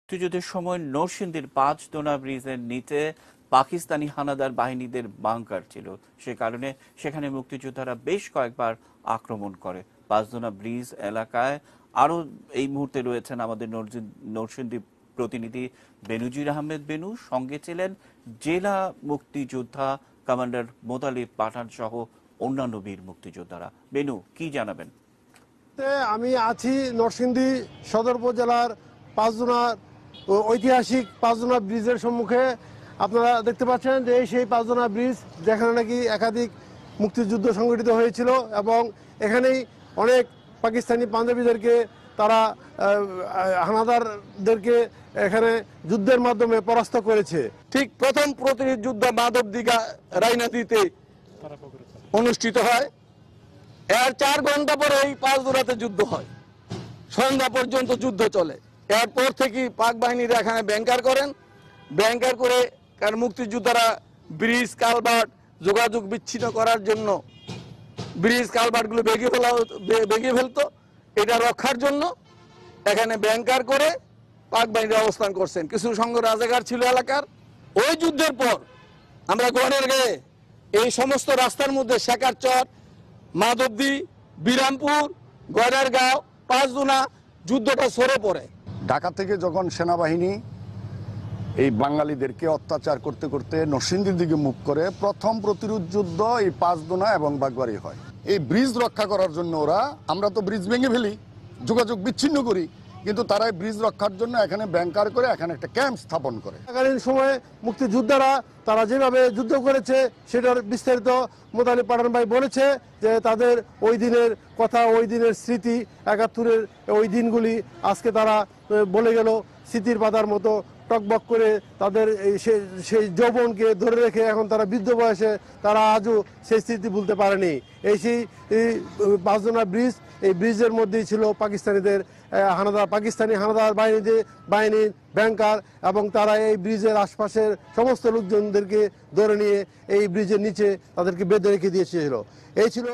মুক্তিযুদ্ধের সময় নরসিংদীর পাঁচদোনা ব্রিজের নিচে পাকিস্তানি হানাদার বাহিনীদের বাংকার ছিল। সে কারণে সেখানে মুক্তিযোদ্ধারা বেশ কয়েকবার আক্রমণ করে। পাঁচদোনা ব্রিজ এলাকায় আরো এই মুহূর্তে রয়েছেন আমাদের নরসিংদী প্রতিনিধি বেনজির আহমেদ বেনু, সঙ্গে ছিলেন জেলা মুক্তিযোদ্ধা কমান্ডার মোতালিব পাঠান সহ অন্যান্য বীর মুক্তিযোদ্ধারা। বেনু, কি জানাবেন? আমি আছি নরসিংদী সদর উপজেলার পাঁচদোনার ঐতিহাসিক পাঁচদোনা ব্রিজের সম্মুখে। আপনারা দেখতে পাচ্ছেন যে সেই পাঁচদোনা ব্রিজ, যেখানে নাকি একাধিক মুক্তিযুদ্ধ সংগঠিত হয়েছিল এবং এখানেই অনেক পাকিস্তানি পাঞ্জাবিদেরকে তারা হানাদারদেরকে এখানে যুদ্ধের মাধ্যমে পরাস্ত করেছে। ঠিক প্রথম প্রতিযুদ্ধ মাধবদিঘা রায়নাদিতে অনুষ্ঠিত হয়। এর 4 ঘন্টা পরে এই পাঁচদোনাতে যুদ্ধ হয়, সন্ধ্যা পর্যন্ত যুদ্ধ চলে। এরপর থেকে পাক বাহিনীরা এখানে ব্যাংকার করেন। ব্যাংকার করে কারণ মুক্তিযোদ্ধারা ব্রিজ কালভার্ট যোগাযোগ বিচ্ছিন্ন করার জন্য ব্রিজ কালভার্টগুলো ভেঙে ফেলতো। এটা রক্ষার জন্য এখানে ব্যাংকার করে পাক বাহিনীরা অবস্থান করছেন। কিছু সংঘ রাজাকার ছিল এলাকার। ওই যুদ্ধের পর আমরা গড়ের গায়ে এই সমস্ত রাস্তার মধ্যে শেখারচর, মাধবদী, বিরামপুর, গড়েরগাঁও, পাঁচদোনা যুদ্ধটা সরে পড়ে। ঢাকা থেকে যখন সেনাবাহিনী এই বাঙালিদেরকে অত্যাচার করতে করতে নরসিংদীর দিকে মুভ করে, প্রথম প্রতিরোধ যুদ্ধ এই পাঁচদোনা এবং বাগবাড়ি হয়। এই ব্রিজ রক্ষা করার জন্য আমরা তো ব্রিজ ভেঙে ফেলি, যোগাযোগ বিচ্ছিন্ন করি, কিন্তু তারা ব্রিজ রক্ষার জন্য এখানে ব্যাংকার করে এখানে একটা ক্যাম্প স্থাপন করে। থাকালীন সময়ে মুক্তিযোদ্ধারা তারা যেভাবে যুদ্ধ করেছে সেটার বিস্তারিত মোতালিব পাঠান ভাই বলেছে যে তাদের ওই দিনের কথা, ওই দিনের স্মৃতি, 71-এর ওই দিনগুলি আজকে তারা বলে গেল স্মৃতির পাতার মতো টকবক করে। তাদের সেই যৌবনকে ধরে রেখে এখন তারা বৃদ্ধ বয়সে তারা আজও সেই স্মৃতি ভুলতে পারেনি। সেই পাঁচদোনা ব্রিজ, এই ব্রিজের মধ্যেই ছিল পাকিস্তানি হানাদার বাহিনীর ব্যাংকার, এবং তারা এই ব্রিজের আশপাশের সমস্ত লোকজনদেরকে ধরে নিয়ে এই ব্রিজের নিচে তাদেরকে বেঁধে রেখে দিয়েছিল। এই ছিল